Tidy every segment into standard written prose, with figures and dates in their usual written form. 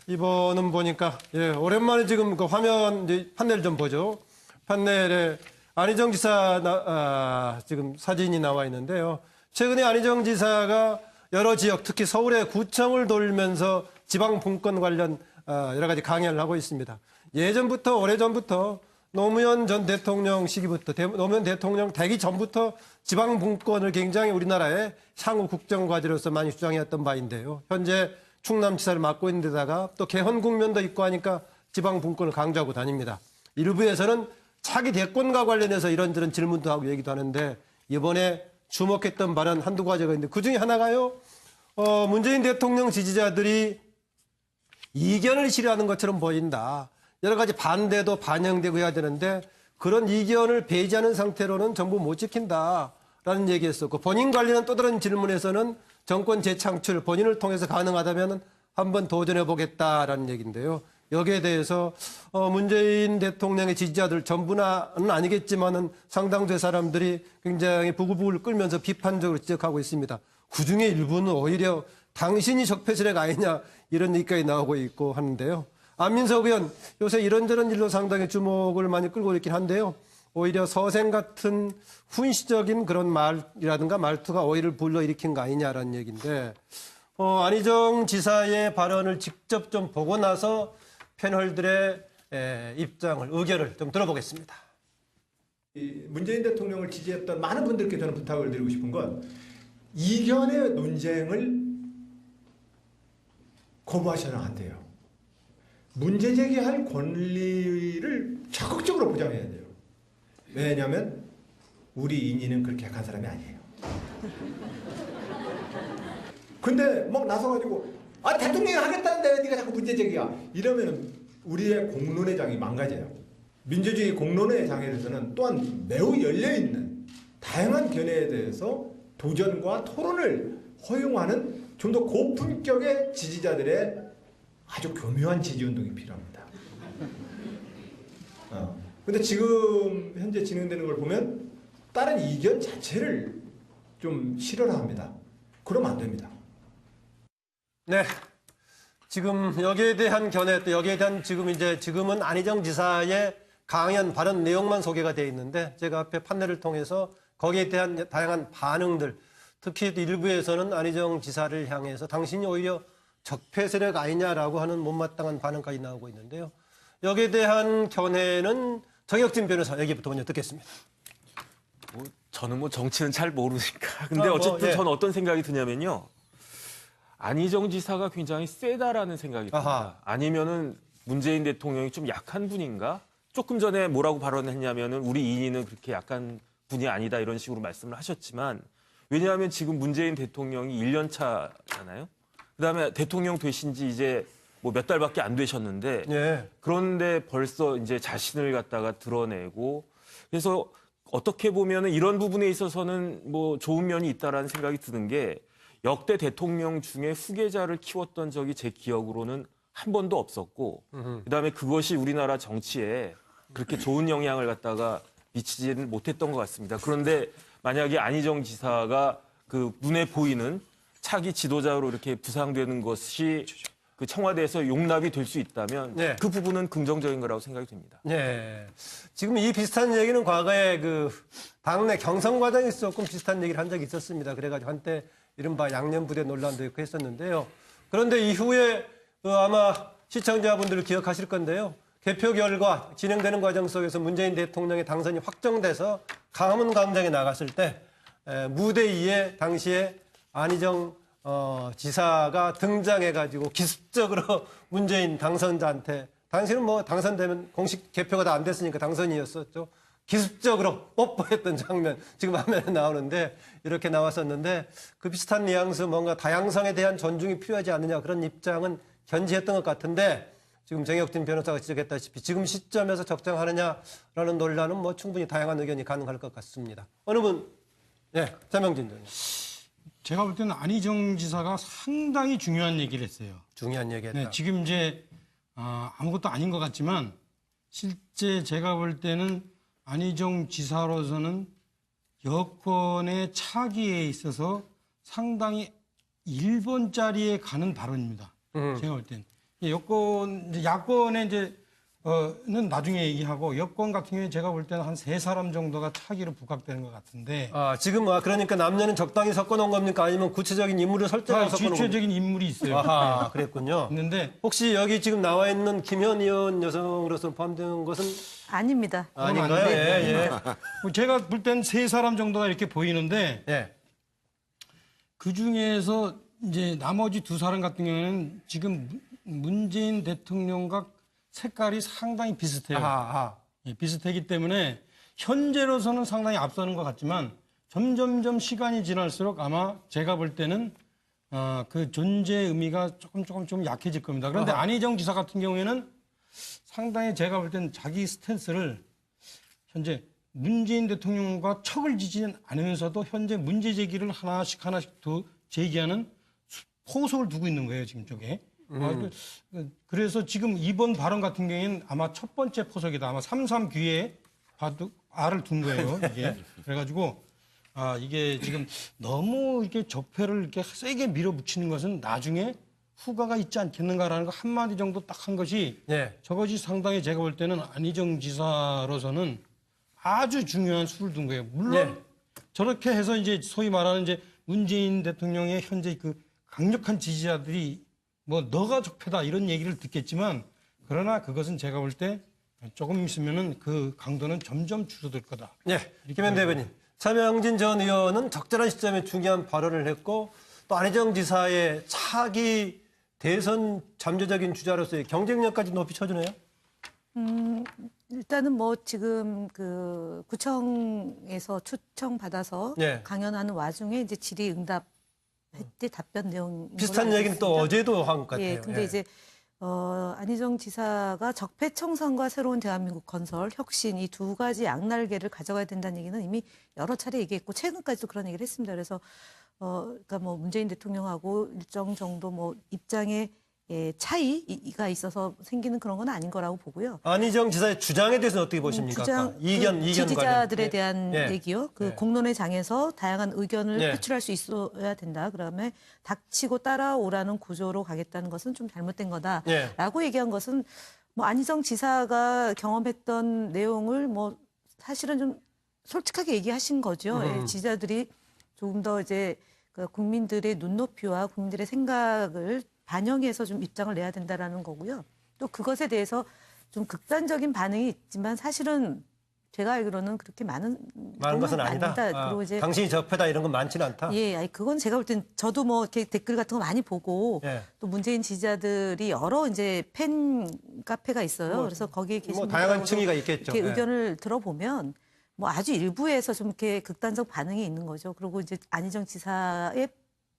이번은 보니까 오랜만에 지금 그 화면 이제 판넬 좀 보죠. 판넬에 안희정 지사 지금 사진이 나와 있는데요. 최근에 안희정 지사가 여러 지역, 특히 서울의 구청을 돌면서 지방 분권 관련 여러 가지 강연을 하고 있습니다. 예전부터 오래전부터 노무현 전 대통령 시기부터 노무현 대통령 되기 전부터 지방 분권을 굉장히 우리나라의 향후 국정 과제로서 많이 주장해왔던 바인데요. 현재 충남지사를 맡고 있는 데다가 또 개헌 국면도 있고 하니까 지방 분권을 강조하고 다닙니다. 일부에서는 차기 대권과 관련해서 이런저런 질문도 하고 얘기도 하는데 이번에 주목했던 발언 한두 가지가 있는데 그중에 하나가요. 문재인 대통령 지지자들이 이견을 싫어하는 것처럼 보인다. 여러 가지 반대도 반영되고 해야 되는데 그런 이견을 배제하는 상태로는 정부 못 지킨다라는 얘기했었고 본인 관련한 또 다른 질문에서는 정권 재창출 본인을 통해서 가능하다면 한번 도전해보겠다라는 얘기인데요. 여기에 대해서 문재인 대통령의 지지자들 전부는 아니겠지만은 상당수의 사람들이 굉장히 부글부글 끓면서 비판적으로 지적하고 있습니다. 그중에 일부는 오히려 당신이 적폐세력 아니냐 이런 얘기까지 나오고 있고 하는데요. 안민석 의원 요새 이런저런 일로 상당히 주목을 많이 끌고 있긴 한데요. 오히려 서생 같은 훈시적인 그런 말이라든가 말투가 오해를 불러일으킨 거 아니냐라는 얘기인데 안희정 지사의 발언을 직접 좀 보고 나서 패널들의 입장을, 의견을 좀 들어보겠습니다. 문재인 대통령을 지지했던 많은 분들께 저는 부탁을 드리고 싶은 건 이견의 논쟁을 거부하셔는 안 돼요. 문제 제기할 권리를 적극적으로 보장해야 돼요. 왜냐하면 우리 인인은 그렇게 약한 사람이 아니에요. 근데 막 나서가지고 대통령이 하겠다는데 왜 네가 자꾸 문제 제기야? 이러면 우리의 공론의 장이 망가져요. 민주주의 공론의 장에서는 또한 매우 열려있는 다양한 견해에 대해서 도전과 토론을 허용하는 좀 더 고품격의 지지자들의 아주 교묘한 지지운동이 필요합니다. 근데 지금 현재 진행되는 걸 보면 다른 이견 자체를 좀 싫어라 합니다. 그러면 안 됩니다. 네. 지금 여기에 대한 견해, 또 여기에 대한 지금은 안희정 지사의 강연 발언 내용만 소개가 되어 있는데 제가 앞에 판넬을 통해서 거기에 대한 다양한 반응들, 특히 일부에서는 안희정 지사를 향해서 당신이 오히려 적폐 세력 아니냐라고 하는 못마땅한 반응까지 나오고 있는데요. 여기에 대한 견해는 정혁진 변호사 얘기부터 먼저 듣겠습니다. 저는 정치는 잘 모르니까. 근데 어쨌든 저는 어떤 생각이 드냐면요. 안희정 지사가 굉장히 세다라는 생각이 듭니다. 아니면은 문재인 대통령이 좀 약한 분인가? 조금 전에 뭐라고 발언했냐면은 우리 인인은 그렇게 약한 분이 아니다 이런 식으로 말씀을 하셨지만 왜냐하면 지금 문재인 대통령이 1년 차잖아요. 그다음에 대통령 되신 지 이제 뭐 몇 달밖에 안 되셨는데 그런데 벌써 이제 자신을 갖다가 드러내고 그래서 어떻게 보면은 이런 부분에 있어서는 뭐 좋은 면이 있다라는 생각이 드는 게 역대 대통령 중에 후계자를 키웠던 적이 제 기억으로는 한 번도 없었고 그다음에 그것이 우리나라 정치에 그렇게 좋은 영향을 갖다가 미치지는 못했던 것 같습니다. 그런데 만약에 안희정 지사가 그 눈에 보이는 차기 지도자로 이렇게 부상되는 것이 그 청와대에서 용납이 될 수 있다면 그 부분은 긍정적인 거라고 생각이 됩니다. 네. 지금 이 비슷한 얘기는 과거에 그 당내 경선 과정에서 조금 비슷한 얘기를 한 적이 있었습니다. 그래가지고 한때 이른바 양념부대 논란도 있고 했었는데요. 그런데 이후에 아마 시청자분들 기억하실 건데요. 개표 결과 진행되는 과정 속에서 문재인 대통령의 당선이 확정돼서 강화문 광장에 나갔을 때 무대 위에 당시에 안희정 지사가 등장해가지고 기습적으로 문재인 당선자한테 당시는 뭐 당선되면 공식 개표가 다 안 됐으니까 당선이었었죠. 기습적으로 뽀뽀했던 장면 지금 화면에 나오는데 이렇게 나왔었는데 그 비슷한 뉘앙스 뭔가 다양성에 대한 존중이 필요하지 않느냐 그런 입장은 견지했던 것 같은데 지금 정혁진 변호사가 지적했다시피 지금 시점에서 적정하느냐라는 논란은 뭐 충분히 다양한 의견이 가능할 것 같습니다. 어느 분? 자명진 의원님. 제가 볼 때는 안희정 지사가 상당히 중요한 얘기를 했어요. 중요한 얘기했다. 지금 이제 아무것도 아닌 것 같지만 실제 제가 볼 때는 안희정 지사로서는 여권의 차기에 있어서 상당히 1번 자리에 가는 발언입니다. 제가 볼 때는. 여권 이제 야권의 이제 는 나중에 얘기하고 여권 같은 경우에 제가 볼 때는 한 3사람 정도가 차기로 부각되는 것 같은데. 지금 그러니까 남녀는 적당히 섞어놓은 겁니까? 아니면 구체적인 인물을 설정해서 섞어놓은 겁니까? 주체적인 인물이 있어요. 아하, 그랬군요. 있는데 혹시 여기 지금 나와 있는 김현 의원 여성으로서 포함되는 것은 아닙니다. 아닌가요? 예. 제가 볼 때는 3사람 정도가 이렇게 보이는데 예. 그 중에서 이제 나머지 2사람 같은 경우에는 지금 문재인 대통령과 색깔이 상당히 비슷해요. 예, 비슷하기 때문에 현재로서는 상당히 앞서는 것 같지만 점점점 시간이 지날수록 아마 제가 볼 때는 그 존재 의미가 조금 좀 약해질 겁니다. 그런데 안희정 지사 같은 경우에는 상당히 제가 볼 때는 자기 스탠스를 현재 문재인 대통령과 척을 지지는 않으면서도 현재 문제 제기를 하나씩 더 제기하는 포석을 두고 있는 거예요, 지금 저게. 그래서 지금 이번 발언 같은 경우에는 아마 첫 번째 포석이다. 아마 3.3 귀에 알을 둔 거예요, 이게. 그래가지고, 이게 지금 너무 이렇게 적폐를 이렇게 세게 밀어붙이는 것은 나중에 후과가 있지 않겠는가라는 거 한마디 정도 딱 한 것이 예. 저것이 상당히 제가 볼 때는 안희정 지사로서는 아주 중요한 수를 둔 거예요. 물론 예. 저렇게 해서 이제 소위 말하는 이제 문재인 대통령의 현재 그 강력한 지지자들이 뭐 너가 적폐다 이런 얘기를 듣겠지만 그러나 그것은 제가 볼 때 조금 있으면은 그 강도는 점점 줄어들 거다. 예. 김현 대변인. 차명진 전 의원은 적절한 시점에 중요한 발언을 했고 또 안희정 지사의 차기 대선 잠재적인 주자로서의 경쟁력까지 높이 쳐주네요. 일단은 뭐 지금 그 구청에서 추청 받아서 예. 강연하는 와중에 이제 질의응답 때 답변 내용 비슷한 얘기는 또 어제도 한 것 같아요. 예, 근데 이제 안희정 지사가 적폐청산과 새로운 대한민국 건설, 혁신 이 2가지 양날개를 가져가야 된다는 얘기는 이미 여러 차례 얘기했고 최근까지도 그런 얘기를 했습니다. 그래서 그러니까 뭐 문재인 대통령하고 일정 정도 뭐 입장의 차이가 있어서 생기는 그런 건 아닌 거라고 보고요. 안희정 지사의 주장에 대해서는 어떻게 보십니까? 이견 지지자들에 관련. 대한 예. 얘기요. 그 예. 공론의 장에서 다양한 의견을 예. 표출할 수 있어야 된다. 그다음에 닥치고 따라오라는 구조로 가겠다는 것은 좀 잘못된 거다라고 예. 얘기한 것은 뭐 안희정 지사가 경험했던 내용을 뭐 사실은 좀 솔직하게 얘기하신 거죠. 예, 지지자들이 조금 더 이제 그 국민들의 눈높이와 국민들의 생각을 반영해서 좀 입장을 내야 된다라는 거고요. 또 그것에 대해서 좀 극단적인 반응이 있지만 사실은 제가 알기로는 그렇게 많은 것은 아니다. 그리고 이제 당신이 적폐다 이런 건 많지는 않다. 예, 아니 그건 제가 볼 땐 저도 뭐 이렇게 댓글 같은 거 많이 보고 예. 또 문재인 지지자들이 여러 이제 팬 카페가 있어요. 그래서 거기에 계신 뭐 다양한 분들하고도 층위가 있겠죠. 이렇게 예. 의견을 들어보면 뭐 아주 일부에서 좀 이렇게 극단적 반응이 있는 거죠. 그리고 이제 안희정 지사의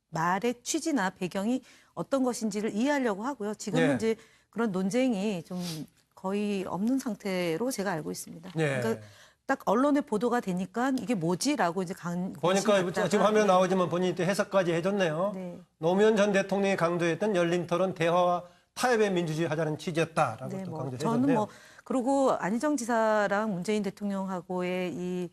말의 취지나 배경이 어떤 것인지를 이해하려고 하고요. 지금은 예. 이제 그런 논쟁이 좀 거의 없는 상태로 제가 알고 있습니다. 예. 그러니까 딱 언론에 보도가 되니까 이게 뭐지라고 이제 보니까 지금 화면 나오지만 본인이 또 해석까지 해줬네요. 네. 노무현 전 대통령이 강조했던 열린 토론, 대화와 타협의 민주주의 하자는 취지였다라고 네, 또 뭐 강조해줬네요. 저는 뭐 그리고 안희정 지사랑 문재인 대통령하고의 이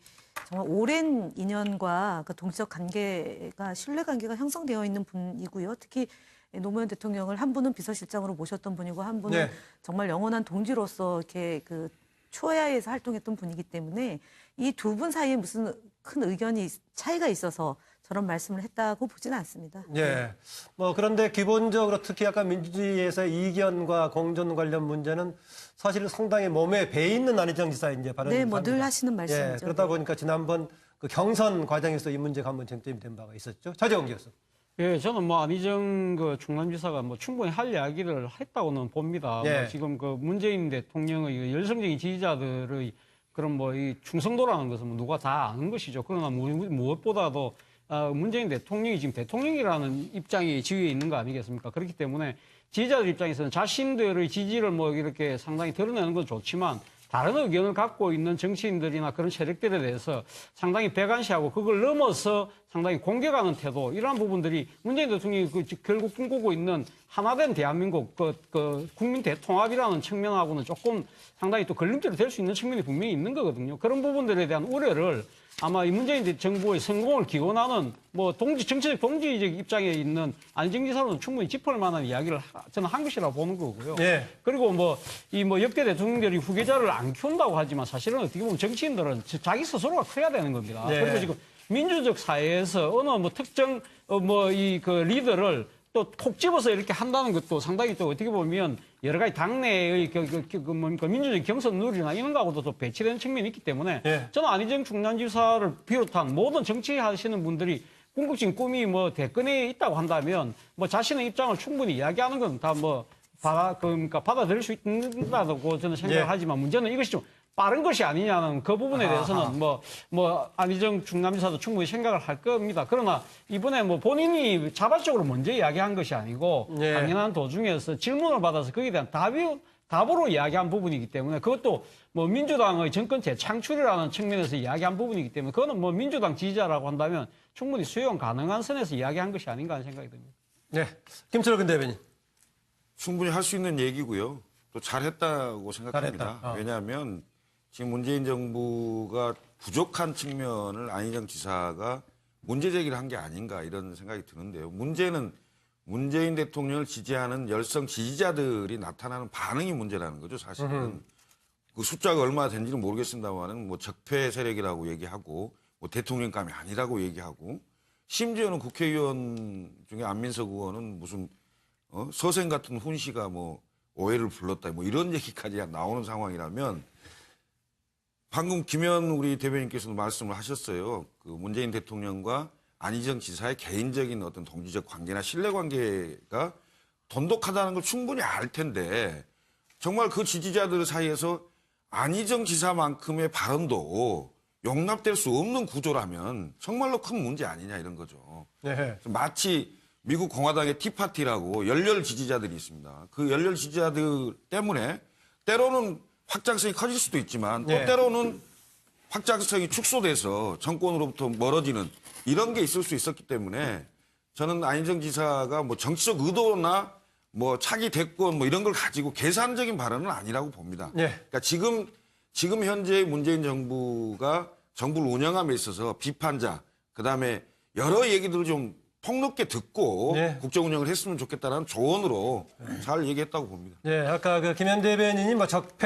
정말 오랜 인연과 그 동지적 관계가 신뢰 관계가 형성되어 있는 분이고요. 특히 노무현 대통령을 한 분은 비서실장으로 모셨던 분이고 한 분은 네. 정말 영원한 동지로서 이렇게 그 초야에서 활동했던 분이기 때문에 이 2분 사이에 무슨 큰 의견이 차이가 있어서 저런 말씀을 했다고 보지는 않습니다. 예. 뭐 그런데 기본적으로 특히 약간 민주주의에서 이견과 공존 관련 문제는 사실 상당히 몸에 배 있는 안희정 지사 이제 발언이 네, 뭐 늘 하시는 말씀이죠. 예. 그러다 보니까 지난번 그 경선 과정에서 이 문제가 한번 쟁점이 된 바가 있었죠. 차재홍 교수. 예, 저는 뭐 안희정 그 충남지사가 뭐 충분히 할 이야기를 했다고는 봅니다. 예. 뭐 지금 그 문재인 대통령의 그 열성적인 지지자들의 그런 뭐 이 충성도라는 것은 뭐 누가 다 아는 것이죠. 그러나 무엇보다도 문재인 대통령이 지금 대통령이라는 입장이 지위에 있는 거 아니겠습니까? 그렇기 때문에 지지자들 입장에서는 자신들의 지지를 뭐 이렇게 상당히 드러내는 건 좋지만 다른 의견을 갖고 있는 정치인들이나 그런 세력들에 대해서 상당히 배관시하고 그걸 넘어서 상당히 공격하는 태도 이러한 부분들이 문재인 대통령이 결국 꿈꾸고 있는 하나된 대한민국 국민 대통합이라는 측면하고는 조금 상당히 또 걸림돌이 될 수 있는 측면이 분명히 있는 거거든요. 그런 부분들에 대한 우려를 아마 이 문재인 정부의 성공을 기원하는 뭐 정치적 동지적 입장에 있는 안희정 지사로는 충분히 짚을 만한 이야기를 저는 한 것이라고 보는 거고요. 예. 그리고 이 역대 대통령들이 후계자를 안 키운다고 하지만 사실은 어떻게 보면 정치인들은 자기 스스로가 커야 되는 겁니다. 예. 그리고 지금 민주적 사회에서 어느 특정 그 리더를 또 콕 집어서 이렇게 한다는 것도 상당히 또 어떻게 보면 여러 가지 당내의 민주적 경선 룰이나 이런 거하고도 또 배치되는 측면이 있기 때문에 예. 저는 안희정 충남지사를 비롯한 모든 정치하시는 분들이 궁극적인 꿈이 대권에 있다고 한다면 자신의 입장을 충분히 이야기하는 건 다 받아들일 수 있다고 저는 생각을 예. 하지만 문제는 이것이 좀 빠른 것이 아니냐는 그 부분에 대해서는 안희정 충남지사도 충분히 생각을 할 겁니다. 그러나 이번에 본인이 자발적으로 먼저 이야기한 것이 아니고 예. 당연한 도중에서 질문을 받아서 거기에 대한 답으로 이야기한 부분이기 때문에 그것도 민주당의 정권 재창출이라는 측면에서 이야기한 부분이기 때문에 그거는 민주당 지지자라고 한다면 충분히 수용 가능한 선에서 이야기한 것이 아닌가 하는 생각이 듭니다. 네. 김철근 대변인. 충분히 할 수 있는 얘기고요. 또 잘했다고 생각합니다. 잘했다. 왜냐하면 지금 문재인 정부가 부족한 측면을 안희정 지사가 문제 제기를 한 게 아닌가 이런 생각이 드는데요. 문제는 문재인 대통령을 지지하는 열성 지지자들이 나타나는 반응이 문제라는 거죠. 사실은 그 숫자가 얼마나 된지는 모르겠습니다만은 적폐 세력이라고 얘기하고 대통령감이 아니라고 얘기하고 심지어는 국회의원 중에 안민석 의원은 무슨 서생 같은 훈시가 오해를 불렀다 이런 얘기까지 나오는 상황이라면 방금 김현 우리 대변인께서도 말씀을 하셨어요. 그 문재인 대통령과 안희정 지사의 개인적인 어떤 동지적 관계나 신뢰 관계가 돈독하다는 걸 충분히 알 텐데 정말 그 지지자들 사이에서 안희정 지사만큼의 발언도 용납될 수 없는 구조라면 정말로 큰 문제 아니냐 이런 거죠. 네. 마치 미국 공화당의 티파티라고 열렬 지지자들이 있습니다. 그 열렬 지지자들 때문에 때로는 확장성이 커질 수도 있지만 또 네. 때로는 확장성이 축소돼서 정권으로부터 멀어지는 이런 게 있을 수 있었기 때문에 저는 안희정 지사가 정치적 의도나 차기 대권 이런 걸 가지고 계산적인 발언은 아니라고 봅니다. 네. 그러니까 지금 현재 문재인 정부가 정부를 운영함에 있어서 비판자 그다음에 여러 얘기들을 좀 폭넓게 듣고 네. 국정 운영을 했으면 좋겠다는 조언으로 잘 얘기했다고 봅니다. 예, 아까 그 김현 대변인이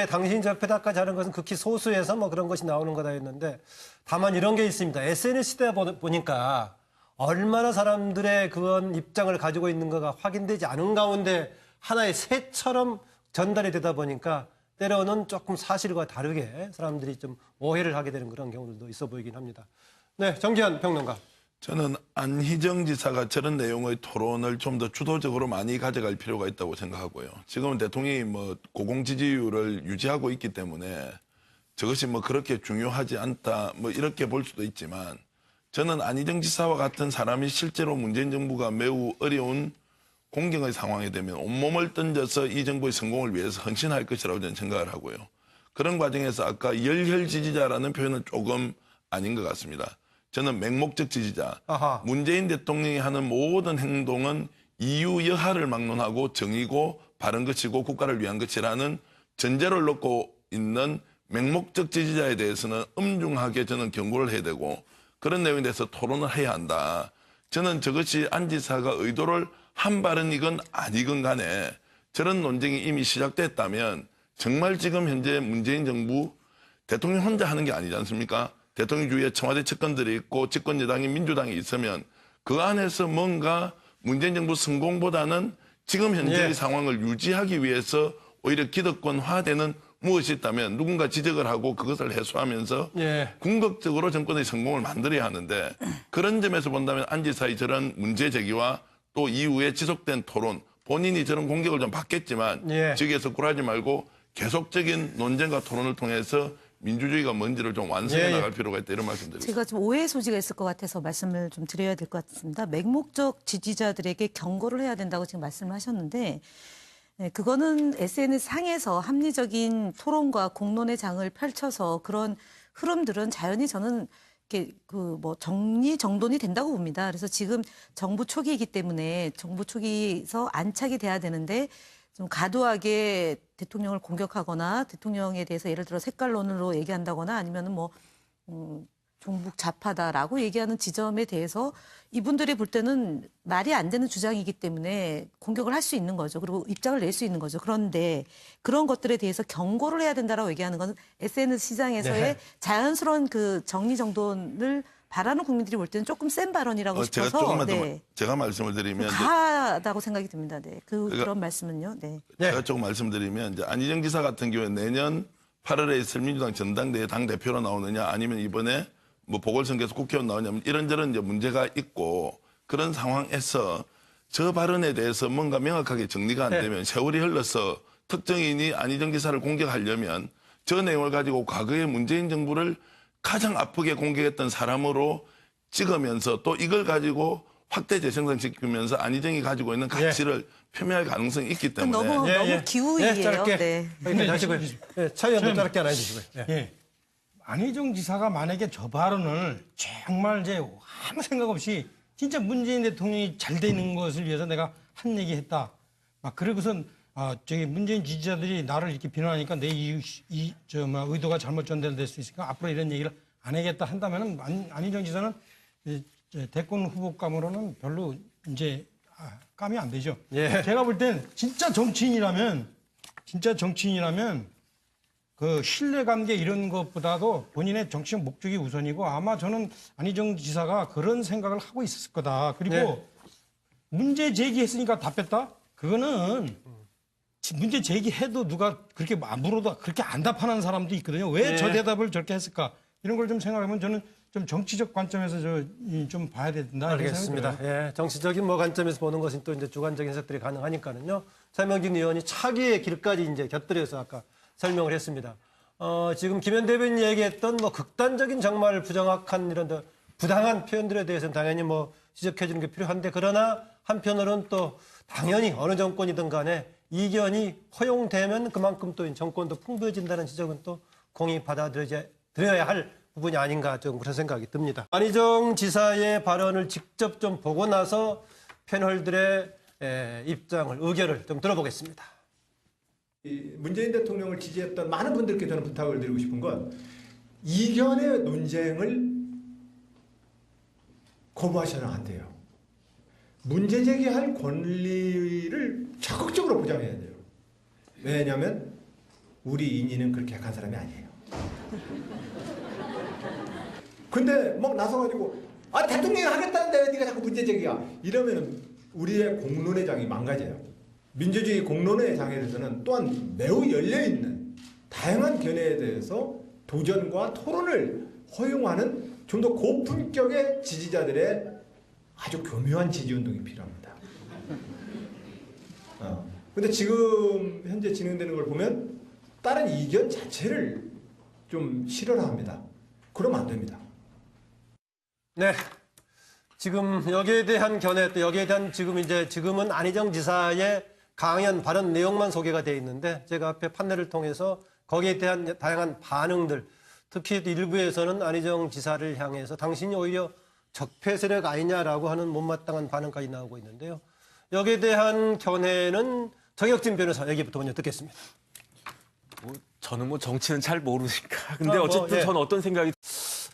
당신 적폐다까지 하는 것은 극히 소수에서 그런 것이 나오는 거다 했는데 다만 이런 게 있습니다. SNS 시대에 보니까 얼마나 사람들의 그런 입장을 가지고 있는가가 확인되지 않은 가운데 하나의 새처럼 전달이 되다 보니까 때로는 조금 사실과 다르게 사람들이 좀 오해를 하게 되는 그런 경우들도 있어 보이긴 합니다. 네, 정기현 평론가. 저는 안희정 지사가 저런 내용의 토론을 좀 더 주도적으로 많이 가져갈 필요가 있다고 생각하고요. 지금은 대통령이 고공 지지율을 유지하고 있기 때문에 저것이 그렇게 중요하지 않다 이렇게 볼 수도 있지만 저는 안희정 지사와 같은 사람이 실제로 문재인 정부가 매우 어려운 공경의 상황이 되면 온몸을 던져서 이 정부의 성공을 위해서 헌신할 것이라고 저는 생각을 하고요. 그런 과정에서 아까 열혈 지지자라는 표현은 조금 아닌 것 같습니다. 저는 맹목적 지지자, 아하. 문재인 대통령이 하는 모든 행동은 이유 여하를 막론하고 정의고 바른 것이고 국가를 위한 것이라는 전제를 놓고 있는 맹목적 지지자에 대해서는 엄중하게 저는 경고를 해야 되고 그런 내용에 대해서 토론을 해야 한다. 저는 저것이 안 지사가 의도를 한 발언이건 아니건 간에 저런 논쟁이 이미 시작됐다면 정말 지금 현재 문재인 정부 대통령 혼자 하는 게 아니지 않습니까? 대통령 주위에 청와대 측근들이 있고 집권 여당인 민주당이 있으면 그 안에서 뭔가 문재인 정부 성공보다는 지금 현재의 예. 상황을 유지하기 위해서 오히려 기득권화되는 무엇이 있다면 누군가 지적을 하고 그것을 해소하면서 예. 궁극적으로 정권의 성공을 만들어야 하는데 그런 점에서 본다면 안 지사의 저런 문제 제기와 또 이후에 지속된 토론 본인이 저런 공격을 좀 받겠지만 예. 저기에서 굴하지 말고 계속적인 논쟁과 토론을 통해서 민주주의가 뭔지를 좀 완성해 예, 예. 나갈 필요가 있다 이런 말씀드립니다. 제가 좀 오해 소지가 있을 것 같아서 말씀을 좀 드려야 될 것 같습니다. 맹목적 지지자들에게 경고를 해야 된다고 지금 말씀을 하셨는데 그거는 SNS 상에서 합리적인 토론과 공론의 장을 펼쳐서 그런 흐름들은 자연히 저는 이렇게 정리정돈이 된다고 봅니다. 그래서 지금 정부 초기이기 때문에 정부 초기에서 안착이 돼야 되는데 좀 과도하게 대통령을 공격하거나 대통령에 대해서 예를 들어 색깔론으로 얘기한다거나 아니면은 종북 좌파다라고 얘기하는 지점에 대해서 이분들이 볼 때는 말이 안 되는 주장이기 때문에 공격을 할 수 있는 거죠. 그리고 입장을 낼 수 있는 거죠. 그런데 그런 것들에 대해서 경고를 해야 된다라고 얘기하는 건 SNS 시장에서의 네. 자연스러운 그 정리정돈을 바라는 국민들이 볼 때는 조금 센 발언이라고 제가 싶어서 조금만 더 네. 제가 말씀을 드리면 이제 과하다고 생각이 듭니다. 네. 그런 말씀은요. 네. 제가 조금 말씀드리면 이제 안희정 지사 같은 경우에 내년 8월에 있을 민주당 전당대회 당 대표로 나오느냐 아니면 이번에 뭐 보궐선거에서 국회의원 나오냐면 이런저런 이제 문제가 있고 그런 상황에서 저 발언에 대해서 뭔가 명확하게 정리가 안 되면 세월이 흘러서 특정인이 안희정 지사를 공격하려면 저 내용을 가지고 과거의 문재인 정부를 가장 아프게 공격했던 사람으로 찍으면서 또 이걸 가지고 확대 재생산시키면서 안희정이 가지고 있는 가치를 표명할 가능성이 있기 때문에 너무 기우이예요. 짧게. 네. 하시고요. 차 의원도 짧게 하나 해주시고요. 예. 예. 안희정 지사가 만약에 저 발언을 정말 이제 아무 생각 없이 진짜 문재인 대통령이 잘 되는 것을 위해서 내가 한 얘기 했다. 막 그러고선 저기 문재인 지지자들이 나를 이렇게 비난하니까 내 의도가 잘못 전달될 수 있으니까 앞으로 이런 얘기를 안 하겠다 한다면은 안희정 지사는 대권 후보감으로는 별로 이제 감이 안 되죠. 예. 제가 볼 땐 진짜 정치인이라면 그 신뢰관계 이런 것보다도 본인의 정치적 목적이 우선이고 아마 저는 안희정 지사가 그런 생각을 하고 있었을 거다. 그리고 네. 문제 제기했으니까 답했다? 그거는 문제 제기해도 누가 그렇게 물어도 그렇게 안 답하는 사람도 있거든요. 왜 저 대답을 저렇게 했을까? 이런 걸 좀 생각하면 저는 좀 정치적 관점에서 좀 봐야 된다. 알겠습니다. 예, 정치적인 관점에서 보는 것은 또 이제 주관적인 해석들이 가능하니까는요. 차명진 의원이 차기의 길까지 이제 곁들여서 아까 설명을 했습니다. 지금 김현 대변인이 얘기했던 극단적인 정말 부정확한 이런 부당한 표현들에 대해서는 당연히 지적해 주는 게 필요한데 그러나 한편으로는 또 당연히 어느 정권이든 간에 이견이 허용되면 그만큼 또 정권도 풍부해진다는 지적은 또 공히 받아들여야 할 부분이 아닌가 좀 그런 생각이 듭니다. 안희정 지사의 발언을 직접 좀 보고 나서 패널들의 입장을, 의견을 좀 들어보겠습니다. 문재인 대통령을 지지했던 많은 분들께 저는 부탁을 드리고 싶은 건 이견의 논쟁을 거부하셔는 안 돼요. 문제 제기할 권리를 적극적으로 보장해야 돼요. 왜냐하면 우리 인인은 그렇게 약한 사람이 아니에요. 근데 막 나서가지고 대통령이 하겠다는데 왜 네가 자꾸 문제 제기야? 이러면 우리의 공론의 장이 망가져요. 민주주의 공론의 장에서는 또한 매우 열려있는 다양한 견해에 대해서 도전과 토론을 허용하는 좀 더 고품격의 지지자들의 아주 교묘한 지지운동이 필요합니다. 근데 지금 현재 진행되는 걸 보면 다른 이견 자체를 좀 싫어합니다. 그러면 안 됩니다. 네. 지금 여기에 대한 견해, 또 여기에 대한 지금은 안희정 지사의 강연 발언 내용만 소개가 되어 있는데 제가 앞에 판넬을 통해서 거기에 대한 다양한 반응들, 특히 일부에서는 안희정 지사를 향해서 당신이 오히려 적폐 세력 아니냐라고 하는 못마땅한 반응까지 나오고 있는데요. 여기에 대한 견해는 정혁진 변호사 얘기부터 먼저 듣겠습니다. 저는 정치는 잘 모르니까. 근데 어쨌든 저는 어떤 생각이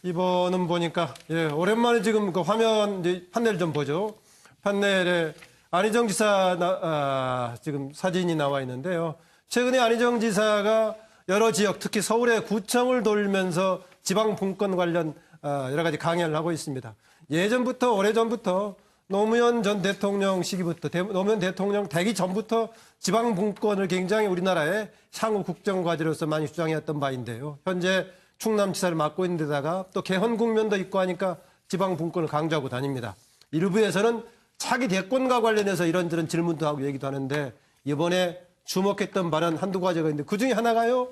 이번은 보니까 오랜만에 지금 그 화면 판넬 좀 보죠. 판넬에 안희정 지사 지금 사진이 나와 있는데요. 최근에 안희정 지사가 여러 지역, 특히 서울의 구청을 돌면서 지방 분권 관련 여러 가지 강연을 하고 있습니다. 예전부터 오래전부터 노무현 전 대통령 시기부터 노무현 대통령 되기 전부터 지방 분권을 굉장히 우리나라의 상호 국정 과제로서 많이 주장해왔던 바인데요. 현재 충남지사를 맡고 있는 데다가 또 개헌 국면도 있고 하니까 지방 분권을 강조하고 다닙니다. 일부에서는 차기 대권과 관련해서 이런저런 질문도 하고 얘기도 하는데 이번에 주목했던 발언 한두 가지가 있는데 그중에 하나가요.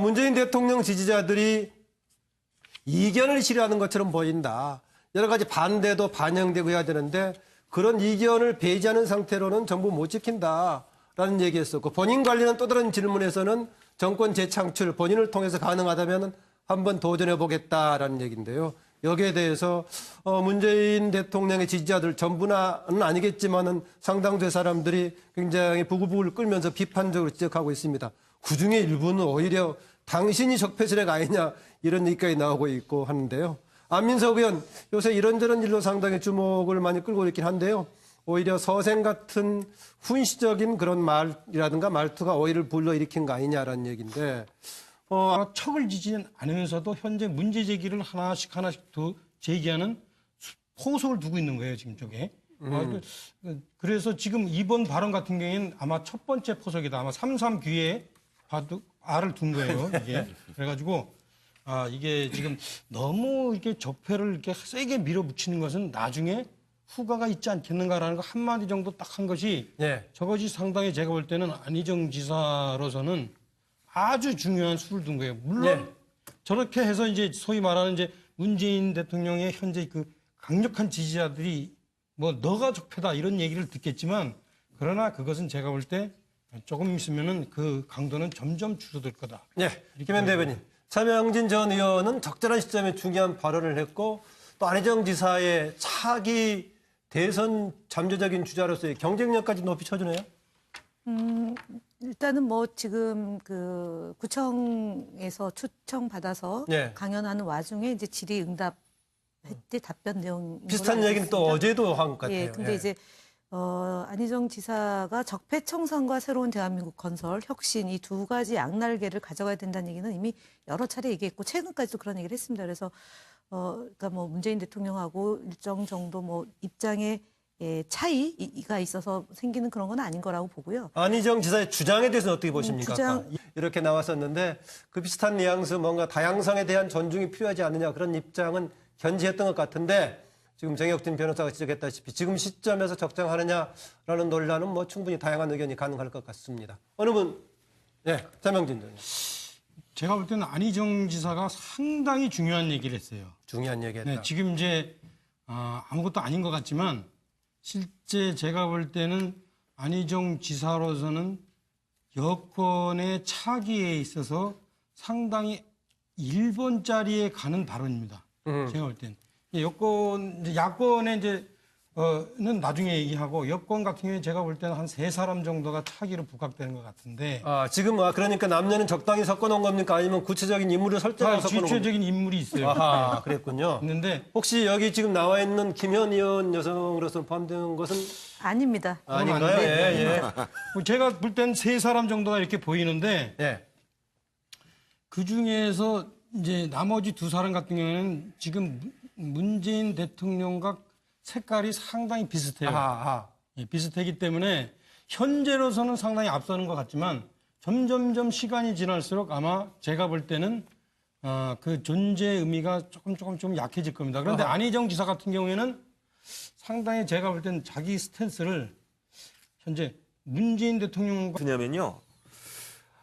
문재인 대통령 지지자들이 이견을 싫어하는 것처럼 보인다. 여러 가지 반대도 반영되고 해야 되는데 그런 이견을 배제하는 상태로는 정부 못 지킨다라는 얘기했었고 본인 관련한 또 다른 질문에서는 정권 재창출 본인을 통해서 가능하다면 한번 도전해 보겠다라는 얘기인데요. 여기에 대해서 문재인 대통령의 지지자들 전부는 아니겠지만은 상당수의 사람들이 굉장히 부글부글 끓면서 비판적으로 지적하고 있습니다. 그중에 일부는 오히려 당신이 적폐 세력 아니냐 이런 얘기까지 나오고 있고 하는데요. 안민석 의원 요새 이런저런 일로 상당히 주목을 많이 끌고 있긴 한데요. 오히려 서생 같은 훈시적인 그런 말이라든가 말투가 오해를 불러일으킨 거 아니냐라는 얘기인데 척을 지지는 않으면서도 현재 문제 제기를 하나씩 더 제기하는 포석을 두고 있는 거예요, 지금 쪽에. 그래서 지금 이번 발언 같은 경우에는 아마 첫 번째 포석이다. 아마 3.3 귀에 알을 둔 거예요, 이게. 그래가지고 이게 지금 너무 이렇게 적폐를 이렇게 세게 밀어붙이는 것은 나중에 후과가 있지 않겠는가라는 거 한마디 정도 딱 한 것이 예. 저것이 상당히 제가 볼 때는 안희정 지사로서는 아주 중요한 수를 둔 거예요. 물론 예. 저렇게 해서 이제 소위 말하는 이제 문재인 대통령의 현재 그 강력한 지지자들이 뭐 너가 적폐다 이런 얘기를 듣겠지만 그러나 그것은 제가 볼 때 조금 있으면은 그 강도는 점점 줄어들 거다. 예, 김현 대변인. 차명진 전 의원은 적절한 시점에 중요한 발언을 했고 또 안희정 지사의 차기 대선 잠재적인 주자로서의 경쟁력까지 높이 쳐주네요. 일단은 뭐 지금 그 구청에서 추청 받아서 예. 강연하는 와중에 이제 질의응답 때 답변 내용 비슷한 얘기는 또 어제도 한 것 같아요. 예, 근데 예. 이제 안희정 지사가 적폐청산과 새로운 대한민국 건설, 혁신 이 두 가지 양날개를 가져가야 된다는 얘기는 이미 여러 차례 얘기했고 최근까지도 그런 얘기를 했습니다. 그래서 그러니까 뭐 문재인 대통령하고 일정 정도 뭐 입장의 차이가 있어서 생기는 그런 건 아닌 거라고 보고요. 안희정 지사의 주장에 대해서는 어떻게 보십니까? 주장- 아까 이렇게 나왔었는데 그 비슷한 뉘앙스 뭔가 다양성에 대한 존중이 필요하지 않느냐 그런 입장은 견지했던 것 같은데 지금 정혁진 변호사가 지적했다시피 지금 시점에서 적정하느냐라는 논란은 뭐 충분히 다양한 의견이 가능할 것 같습니다. 어느 분? 예, 차명진 전. 제가 볼 때는 안희정 지사가 상당히 중요한 얘기를 했어요. 중요한 얘기했다. 네, 지금 이제 아무것도 아닌 것 같지만 실제 제가 볼 때는 안희정 지사로서는 여권의 차기에 있어서 상당히 1번 자리에 가는 발언입니다. 제가 볼 때는 야권의 는 나중에 얘기하고 여권 같은 경우에 제가 볼 때는 한 3사람 정도가 차기로 부각되는 것 같은데 지금 그러니까 남녀는 적당히 섞어놓은 겁니까? 아니면 구체적인 인물을 설정해서 섞어놓은 겁니까? 주체적인 인물이 있어요. 아하, 그랬군요. 있는데 혹시 여기 지금 나와 있는 김현 의원 여성으로서 포함된 것은 아닙니다. 아닌가요? 예, 제가 볼 때는 3사람 정도가 이렇게 보이는데 예. 그 중에서 이제 나머지 2사람 같은 경우에는 지금 문재인 대통령과 색깔이 상당히 비슷해요. 예, 비슷하기 때문에 현재로서는 상당히 앞서는 것 같지만 점점점 시간이 지날수록 아마 제가 볼 때는 그 존재 의미가 조금 좀 약해질 겁니다. 그런데 안희정 지사 같은 경우에는 상당히 제가 볼 때는 자기 스탠스를 현재 문재인 대통령과 왜냐면요.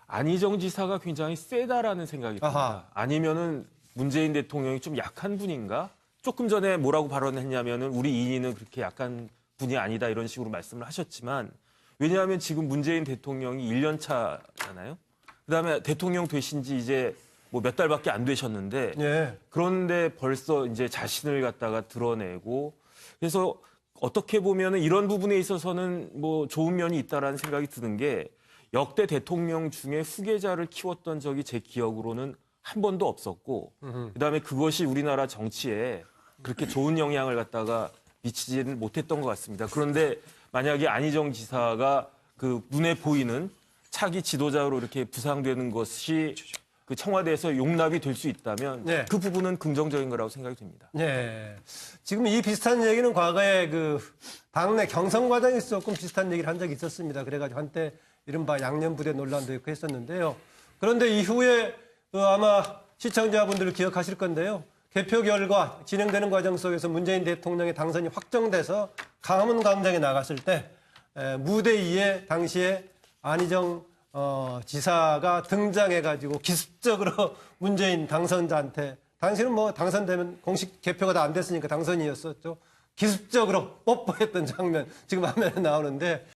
안희정 지사가 굉장히 세다라는 생각이 듭니다. 아하. 아니면은 문재인 대통령이 좀 약한 분인가? 조금 전에 뭐라고 발언했냐면은 우리 이인은 그렇게 약한 분이 아니다 이런 식으로 말씀을 하셨지만 왜냐하면 지금 문재인 대통령이 1년 차잖아요. 그다음에 대통령 되신 지 이제 뭐 몇 달밖에 안 되셨는데 예. 그런데 벌써 이제 자신을 갖다가 드러내고 그래서 어떻게 보면은 이런 부분에 있어서는 뭐 좋은 면이 있다라는 생각이 드는 게 역대 대통령 중에 후계자를 키웠던 적이 제 기억으로는 한 번도 없었고 그다음에 그것이 우리나라 정치에 그렇게 좋은 영향을 갖다가 미치지는 못했던 것 같습니다. 그런데 만약에 안희정 지사가 그 눈에 보이는 차기 지도자로 이렇게 부상되는 것이 그 청와대에서 용납이 될 수 있다면 네. 그 부분은 긍정적인 거라고 생각이 됩니다. 예. 지금 이 비슷한 얘기는 과거에 그 당내 경선 과정에서 조금 비슷한 얘기를 한 적이 있었습니다. 그래가지고 한때 이른바 양념부대 논란도 있고 했었는데요. 그런데 이후에 아마 시청자분들 기억하실 건데요. 개표 결과 진행되는 과정 속에서 문재인 대통령의 당선이 확정돼서 강화문 광장에 나갔을 때 무대 위에 당시에 안희정 지사가 등장해가지고 기습적으로 문재인 당선자한테 당시는 뭐 당선되면 공식 개표가 다 안 됐으니까 당선이었었죠. 기습적으로 뽀뽀했던 장면 지금 화면에 나오는데